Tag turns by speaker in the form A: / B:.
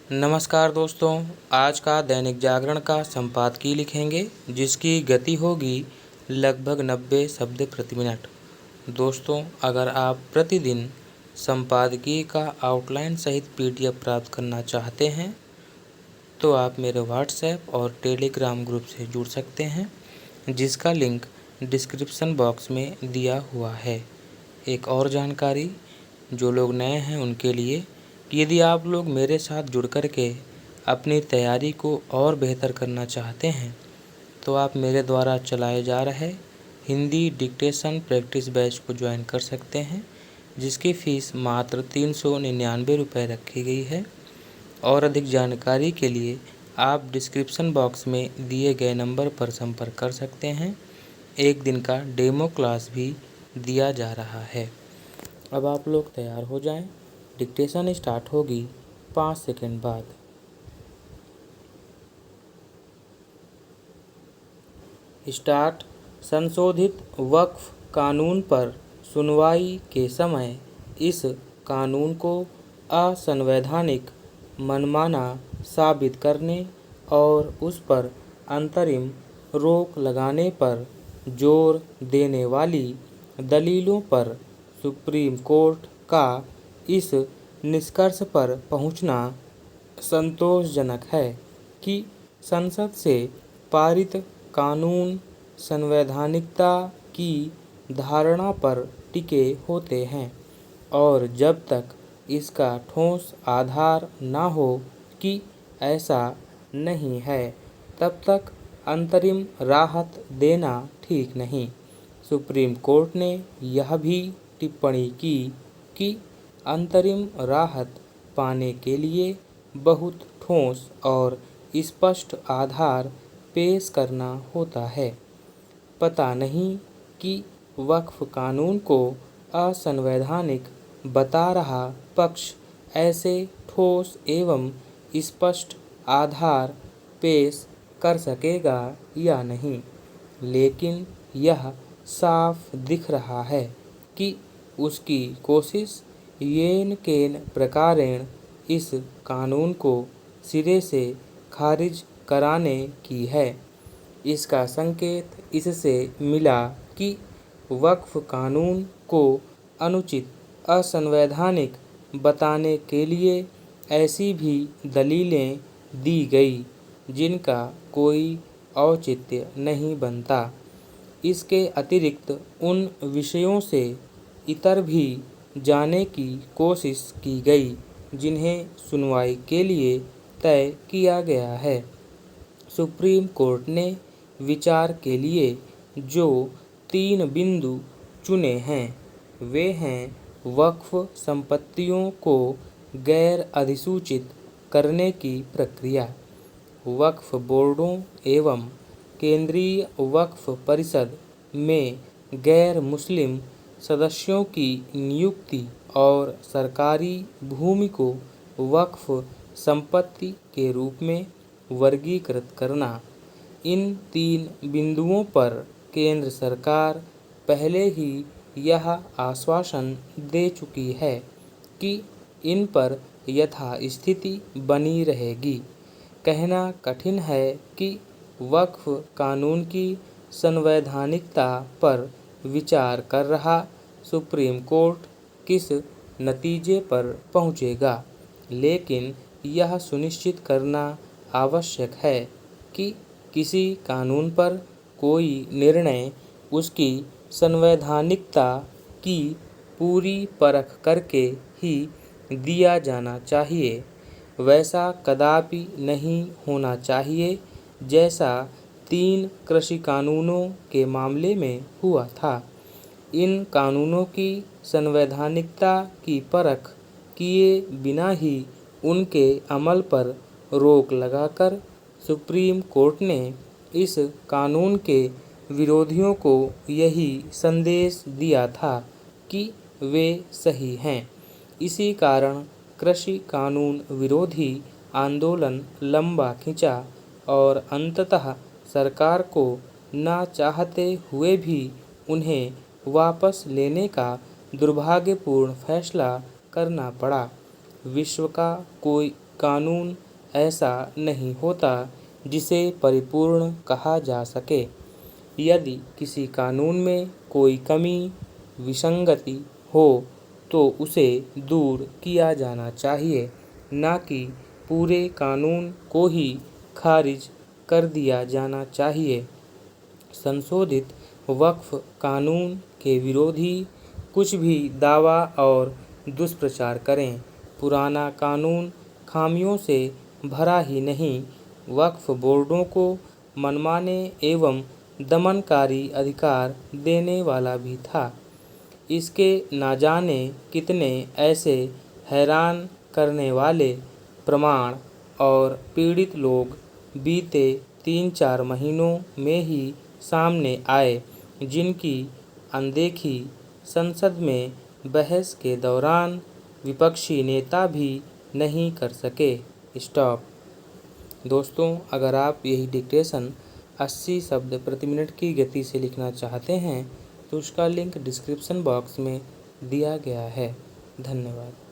A: नमस्कार दोस्तों, आज का दैनिक जागरण का संपादकीय लिखेंगे जिसकी गति होगी लगभग 90 शब्द प्रति मिनट। दोस्तों, अगर आप प्रतिदिन संपादकीय का आउटलाइन सहित पीडीएफ प्राप्त करना चाहते हैं तो आप मेरे व्हाट्सएप और टेलीग्राम ग्रुप से जुड़ सकते हैं, जिसका लिंक डिस्क्रिप्शन बॉक्स में दिया हुआ है। एक और जानकारी जो लोग नए हैं उनके लिए, यदि आप लोग मेरे साथ जुड़ कर के अपनी तैयारी को और बेहतर करना चाहते हैं तो आप मेरे द्वारा चलाए जा रहे हिंदी डिक्टेशन प्रैक्टिस बैच को ज्वाइन कर सकते हैं, जिसकी फ़ीस मात्र 399 रुपये रखी गई है। और अधिक जानकारी के लिए आप डिस्क्रिप्शन बॉक्स में दिए गए नंबर पर संपर्क कर सकते हैं। एक दिन का डेमो क्लास भी दिया जा रहा है। अब आप लोग तैयार हो जाएं, डिक्टेशन स्टार्ट होगी 5 सेकंड बाद। स्टार्ट। संशोधित वक्फ कानून पर सुनवाई के समय इस कानून को असंवैधानिक, मनमाना साबित करने और उस पर अंतरिम रोक लगाने पर जोर देने वाली दलीलों पर सुप्रीम कोर्ट का इस निष्कर्ष पर पहुंचना संतोषजनक है कि संसद से पारित कानून संवैधानिकता की धारणा पर टिके होते हैं और जब तक इसका ठोस आधार न हो कि ऐसा नहीं है, तब तक अंतरिम राहत देना ठीक नहीं। सुप्रीम कोर्ट ने यह भी टिप्पणी की कि अंतरिम राहत पाने के लिए बहुत ठोस और स्पष्ट आधार पेश करना होता है। पता नहीं कि वक्फ कानून को असंवैधानिक बता रहा पक्ष ऐसे ठोस एवं स्पष्ट आधार पेश कर सकेगा या नहीं, लेकिन यह साफ दिख रहा है कि उसकी कोशिश येन केन प्रकारेण इस कानून को सिरे से खारिज कराने की है। इसका संकेत इससे मिला कि वक्फ कानून को अनुचित, असंवैधानिक बताने के लिए ऐसी भी दलीलें दी गई जिनका कोई औचित्य नहीं बनता। इसके अतिरिक्त उन विषयों से इतर भी जाने की कोशिश की गई जिन्हें सुनवाई के लिए तय किया गया है। सुप्रीम कोर्ट ने विचार के लिए जो 3 बिंदु चुने हैं वे हैं वक्फ संपत्तियों को गैर अधिसूचित करने की प्रक्रिया, वक्फ बोर्डों एवं केंद्रीय वक्फ परिषद में गैर मुस्लिम सदस्यों की नियुक्ति और सरकारी भूमि को वक्फ संपत्ति के रूप में वर्गीकृत करना। इन 3 बिंदुओं पर केंद्र सरकार पहले ही यह आश्वासन दे चुकी है कि इन पर यथास्थिति बनी रहेगी। कहना कठिन है कि वक्फ कानून की संवैधानिकता पर विचार कर रहा सुप्रीम कोर्ट किस नतीजे पर पहुंचेगा, लेकिन यह सुनिश्चित करना आवश्यक है कि किसी कानून पर कोई निर्णय उसकी संवैधानिकता की पूरी परख करके ही दिया जाना चाहिए। वैसा कदापि नहीं होना चाहिए जैसा 3 कृषि कानूनों के मामले में हुआ था। इन कानूनों की संवैधानिकता की परख किए बिना ही उनके अमल पर रोक लगाकर सुप्रीम कोर्ट ने इस कानून के विरोधियों को यही संदेश दिया था कि वे सही हैं। इसी कारण कृषि कानून विरोधी आंदोलन लंबा खिंचा और अंततः सरकार को ना चाहते हुए भी उन्हें वापस लेने का दुर्भाग्यपूर्ण फैसला करना पड़ा। विश्व का कोई कानून ऐसा नहीं होता जिसे परिपूर्ण कहा जा सके। यदि किसी कानून में कोई कमी, विसंगति हो तो उसे दूर किया जाना चाहिए, न कि पूरे कानून को ही खारिज कर दिया जाना चाहिए। संशोधित वक्फ कानून के विरोधी कुछ भी दावा और दुष्प्रचार करें। पुराना कानून खामियों से भरा ही नहीं, वक्फ बोर्डों को मनमाने एवं दमनकारी अधिकार देने वाला भी था। इसके न जाने कितने ऐसे हैरान करने वाले प्रमाण और पीड़ित लोग बीते 3-4 महीनों में ही सामने आए, जिनकी अनदेखी संसद में बहस के दौरान विपक्षी नेता भी नहीं कर सके। स्टॉप। दोस्तों, अगर आप यही डिक्टेशन 80 शब्द प्रति मिनट की गति से लिखना चाहते हैं तो उसका लिंक डिस्क्रिप्शन बॉक्स में दिया गया है। धन्यवाद।